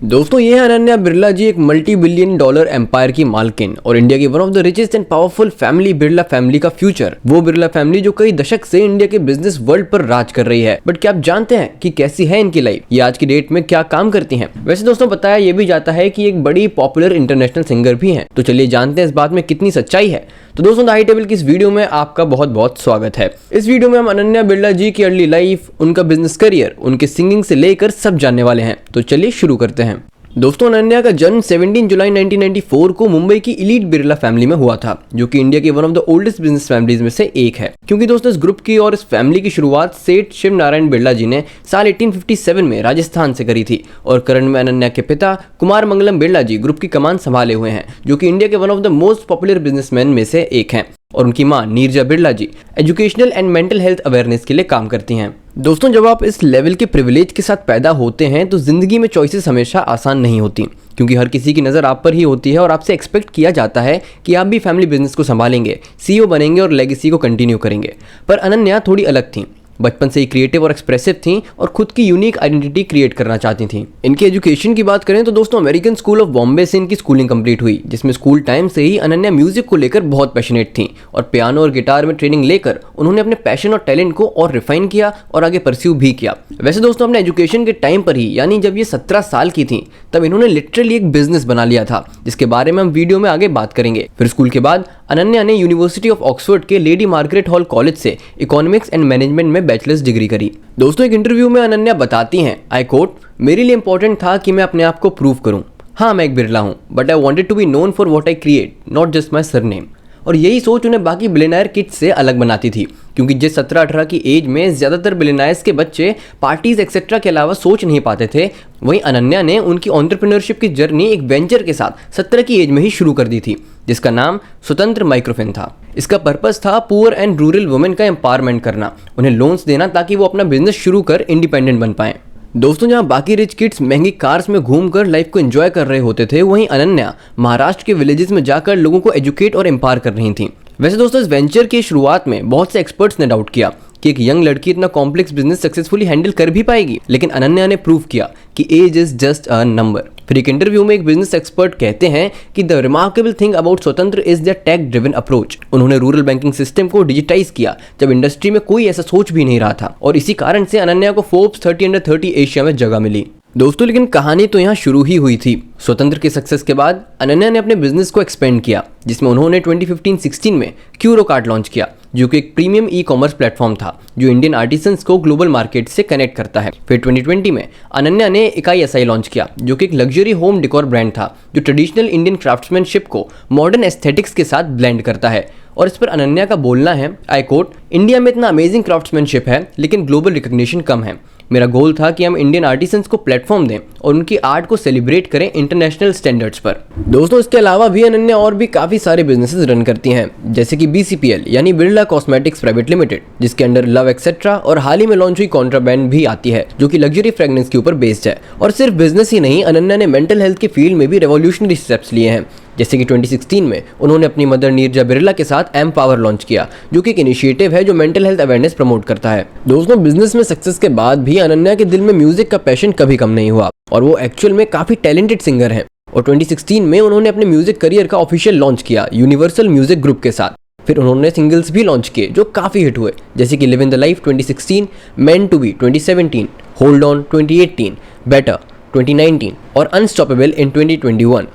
दोस्तों ये है अनन्या बिरला जी, एक मल्टी बिलियन डॉलर एम्पायर की मालकिन और इंडिया की one of the richest and powerful family. Birla family का फ्यूचर, वो बिरला फैमिली जो कई दशक से इंडिया के बिजनेस वर्ल्ड पर राज कर रही है। बट क्या आप जानते हैं कि कैसी है इनकी लाइफ, ये आज की डेट में क्या काम करती हैं? वैसे दोस्तों बताया ये भी जाता है कि एक बड़ी पॉपुलर इंटरनेशनल सिंगर भी हैं। तो चलिए जानते हैं इस बात में कितनी सच्चाई है। तो दोस्तों द हाई टेबल की इस वीडियो में आपका बहुत बहुत स्वागत है। इस वीडियो में हम अनन्या बिरला जी की अर्ली लाइफ, उनका बिजनेस करियर, उनके सिंगिंग से लेकर सब जानने वाले हैं। तो चलिए शुरू करते हैं। दोस्तों अनन्या का जन्म 17 जुलाई 1994 को मुंबई की इलीट बिरला फैमिली में हुआ था, जो कि इंडिया की one of the oldest business families में से एक है। क्योंकि दोस्तों इस ग्रुप की और इस फैमिली की शुरुआत सेठ शिव नारायण बिरला जी ने साल 1857 में राजस्थान से करी थी और करंट में अनन्या के पिता कुमार मंगलम बिरला जी ग्रुप की कमान संभाले हुए हैं, जो कि इंडिया के one of the most popular businessman में से एक हैं। और उनकी मां Neerja Birla ji educational and mental health awareness के लिए काम करती हैं। दोस्तों जब आप इस लेवल के प्रिविलेज के साथ पैदा होते हैं तो जिंदगी में चॉइसेस हमेशा आसान नहीं होती, क्योंकि हर किसी की नज़र आप पर ही होती है और आपसे एक्सपेक्ट किया जाता है कि आप भी फैमिली बिजनेस को संभालेंगे, सीईओ बनेंगे और लेगेसी को कंटिन्यू करेंगे। पर अनन्या थोड़ी अलग थी। बचपन से ही क्रिएटिव और एक्सप्रेसिव थी और खुद की यूनिक आइडेंटिटी क्रिएट करना चाहती थी। इनकी एजुकेशन की बात करें तो दोस्तों अमेरिकन स्कूल ऑफ बॉम्बे से इनकी स्कूलिंग कंप्लीट हुई, जिसमें स्कूल टाइम से ही अनन्या म्यूजिक को लेकर बहुत पैशनेट थी और पियानो और गिटार में ट्रेनिंग लेकर उन्होंने अपने पैशन और टैलेंट को और रिफाइन किया और आगे परस्यू भी किया। वैसे दोस्तों अपने एजुकेशन के टाइम पर ही, यानी जब ये 17 साल की थी, तब इन्होंने लिटरली एक बिजनेस बना लिया था, जिसके बारे में हम वीडियो में आगे बात करेंगे। फिर स्कूल के बाद अनन्या ने यूनिवर्सिटी ऑफ ऑक्सफोर्ड के लेडी मार्गरेट हॉल कॉलेज से इकोनॉमिक्स एंड मैनेजमेंट में बैचलर्स डिग्री करी। दोस्तों एक इंटरव्यू में अनन्या बताती हैं, आई कोट, मेरे लिए इंपॉर्टेंट था कि मैं अपने आप को प्रूव करूं। हाँ मैं एक बिरला हूं, but I wanted to be known for what I create, not just my surname. और यही सोच उन्हें बाकी बिलियनर किड्स से अलग बनाती थी, क्योंकि जिस 17-18 की एज में ज़्यादातर बिलियनर्स के बच्चे पार्टीज एक्सेट्रा के अलावा सोच नहीं पाते थे, वहीं अनन्या ने उनकी एंटरप्रेन्योरशिप की जर्नी एक वेंचर के साथ 17 की एज में ही शुरू कर दी थी, जिसका नाम स्वतंत्र माइक्रोफिन था। इसका पर्पस था पुअर एंड रूरल वुमेन का एम्पावरमेंट करना, उन्हें लोन्स देना ताकि वो अपना बिजनेस शुरू कर इंडिपेंडेंट बन पाएं। दोस्तों जहां बाकी रिच किड्स महंगी कार्स में घूमकर लाइफ को एंजॉय कर रहे होते थे, वहीं अनन्या महाराष्ट्र के विलेजेस में जाकर लोगों को एजुकेट और एम्पावर कर रही थी। वैसे दोस्तों इस वेंचर की शुरुआत में बहुत से एक्सपर्ट्स ने डाउट किया कि एक यंग लड़की इतना कॉम्प्लेक्स बिजनेस सक्सेसफुली हैंडल कर भी पाएगी, लेकिन अनन्या ने प्रूव किया कि age is just a number. फिर एक इंटरव्यू में एक बिजनेस एक्सपर्ट कहते हैं कि the remarkable thing about Svatantra is the tech driven approach. उन्होंने रूरल बैंकिंग सिस्टम को डिजिटाइज किया जब इंडस्ट्री में कोई ऐसा सोच भी नहीं रहा था, और इसी कारण से अनन्या को फोर्ब्स 30 अंडर 30 एशिया में जगह मिली। दोस्तों लेकिन कहानी तो यहाँ शुरू ही हुई थी। स्वतंत्र के सक्सेस के बाद अनन्या ने अपने बिजनेस को एक्सपेंड किया, जिसमें उन्होंने 2015-16 में क्यूरो कार्ड लॉन्च किया, जो कि एक प्रीमियम ई कॉमर्स प्लेटफॉर्म था जो इंडियन आर्टिसंस को ग्लोबल मार्केट से कनेक्ट करता है। फिर 2020 में अनन्या ने इकाई एसआई लॉन्च किया, जो कि एक लग्जरी होम डेकोर ब्रांड था जो ट्रेडिशनल इंडियन क्राफ्ट्समैनशिप को मॉडर्न एस्थेटिक्स के साथ ब्लेंड करता है। और इस पर अनन्या का बोलना है, आई कोट, इंडिया में इतना अमेजिंग क्राफ्ट्समैनशिप है लेकिन ग्लोबल रिकग्निशन कम है। मेरा गोल था कि हम इंडियन आर्टिसंस को प्लेटफॉर्म दें और उनकी आर्ट को सेलिब्रेट करें इंटरनेशनल स्टैंडर्ड्स पर। दोस्तों इसके अलावा भी अनन्या और भी काफ़ी सारे बिजनेसेस रन करती हैं, जैसे कि BCPL यानी बिरला कॉस्मेटिक्स प्राइवेट लिमिटेड, जिसके अंडर लव एक्सेट्रा और हाल ही में लॉन्च हुई कॉन्ट्राबैंड भी आती है, जो कि लग्जरी फ्रेग्रेंस के ऊपर बेस्ड है। और सिर्फ बिजनेस ही नहीं, अनन्या ने मेंटल हेल्थ के फील्ड में भी रेवोल्यूशनरी स्टेप्स लिए हैं, जैसे कि 2016 में उन्होंने अपनी मदर नीरजा बिरला के साथ एम्पावर लॉन्च किया, जो कि एक इनिशिएटिव है जो मेंटल हेल्थ अवेयरनेस प्रमोट करता है। दोस्तों बिजनेस में सक्सेस के बाद भी अनन्या के दिल में म्यूजिक का पैशन कभी कम नहीं हुआ और वो एक्चुअल में काफी टैलेंटेड सिंगर हैं। और 2016 में उन्होंने अपने म्यूजिक करियर का ऑफिशियल लॉन्च किया यूनिवर्सल म्यूजिक ग्रुप के साथ। फिर उन्होंने सिंगल्स भी लॉन्च किए जो काफी हिट हुए, जैसे कि live in the life 2016, meant to be 2017, hold on 2018, better 2019 और अनस्टॉपेबल इन 2021।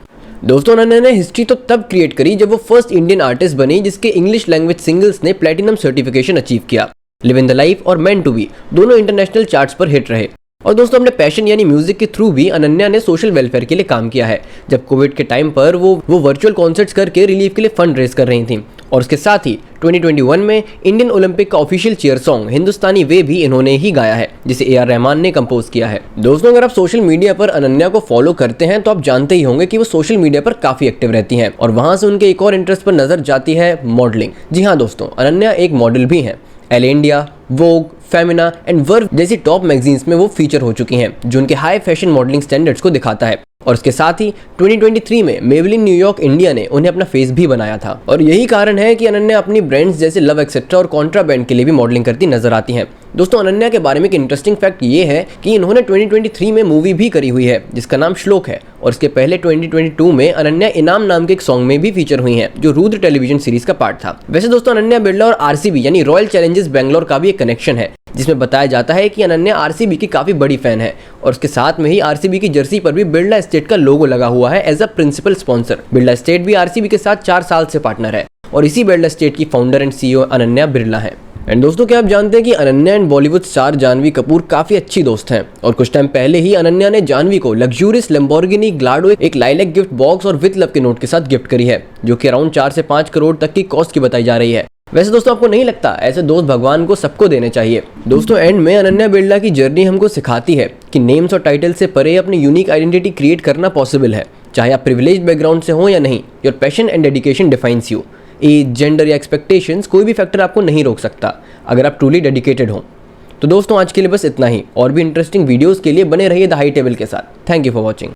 दोस्तों अनन्या ने हिस्ट्री तो तब क्रिएट करी जब वो फर्स्ट इंडियन आर्टिस्ट बनी जिसके इंग्लिश लैंग्वेज सिंगल्स ने प्लैटिनम सर्टिफिकेशन अचीव किया। लिव इन द लाइफ और मेंट टू बी दोनों इंटरनेशनल चार्ट्स पर हिट रहे। और दोस्तों अपने पैशन यानी म्यूजिक के थ्रू भी अनन्या ने सोशल वेलफेयर के लिए काम किया है। जब कोविड के टाइम पर वो वर्चुअल कॉन्सर्ट्स करके रिलीफ के लिए फंड रेज कर रही थी, और उसके साथ ही 2021 में इंडियन ओलंपिक का ऑफिशियल चीयर सॉन्ग हिंदुस्तानी वे भी इन्होंने ही गाया है, जिसे AR रहमान ने कंपोज किया है। दोस्तों अगर आप सोशल मीडिया पर अनन्या को फॉलो करते हैं तो आप जानते ही होंगे कि वो सोशल मीडिया पर काफी एक्टिव रहती हैं, और वहां से उनके एक और इंटरेस्ट पर नजर जाती है मॉडलिंग। जी हाँ दोस्तों, अनन्या एक मॉडल भी हैं। L India, Vogue, Femina and verve जैसी टॉप मैगजीन्स में वो फीचर हो चुकी हैं, जो उनके हाई फैशन मॉडलिंग स्टैंडर्ड्स को दिखाता है। और इसके साथ ही 2023 में मेवलिन न्यूयॉर्क इंडिया ने उन्हें अपना फेस भी बनाया था। और यही कारण है कि अनन्या अपनी ब्रांड्स जैसे लव एक्सेट्रा और कॉन्ट्राबैंड के लिए भी मॉडलिंग करती नजर आती हैं। दोस्तों अनन्या के बारे में एक इंटरेस्टिंग फैक्ट ये है कि इन्होंने 2023 में मूवी भी करी हुई है जिसका नाम श्लोक है, और इसके पहले 2022 में अनन्या इनाम नाम के एक सॉन्ग में भी फीचर हुई हैं जो रुद्र टेलीविजन सीरीज का पार्ट था। वैसे दोस्तों अनन्या बिरला और आरसीबी यानी रॉयल चैलेंजर्स बेंगलोर का भी एक कनेक्शन है, जिसमें बताया जाता है कि अनन्या आरसीबी की काफी बड़ी फैन है और उसके साथ में ही आरसीबी की जर्सी पर भी बिरला एस्टेट का लोगो लगा हुआ है as a principal sponsor. Birla Estate भी आरसीबी के साथ 4 साल से पार्टनर है और इसी बिरला एस्टेट की founder and CEO Ananya Birla है। एंड दोस्तों क्या आप जानते हैं कि अनन्या एंड बॉलीवुड स्टार जानवी कपूर काफी अच्छी दोस्त हैं, और कुछ टाइम पहले ही अनन्या ने जानवी को लग्जूरियस लैम्बोर्गिनी ग्लाडो एक लाइलैक गिफ्ट बॉक्स और विद लव के नोट के साथ गिफ्ट करी है, जो कि अराउंड 4 से 5 करोड़ तक की कॉस्ट की बताई जा रही है। वैसे दोस्तों आपको नहीं लगता ऐसे दोस्त भगवान को सबको देने चाहिए? दोस्तों एंड में अनन्या बिरला की जर्नी हमको सिखाती है कि नेम्स और टाइटल से परे अपनी यूनिक आइडेंटिटी क्रिएट करना पॉसिबल है, चाहे आप प्रिविलेज्ड बैकग्राउंड से हो या नहीं। Your passion and dedication defines you. Age, gender या एक्सपेक्टेशंस कोई भी फैक्टर आपको नहीं रोक सकता अगर आप ट्रूली डेडिकेटेड हो। तो दोस्तों आज के लिए बस इतना ही, और भी इंटरेस्टिंग वीडियोस के लिए बने रहिए द हाई टेबल के साथ। Thank you for watching.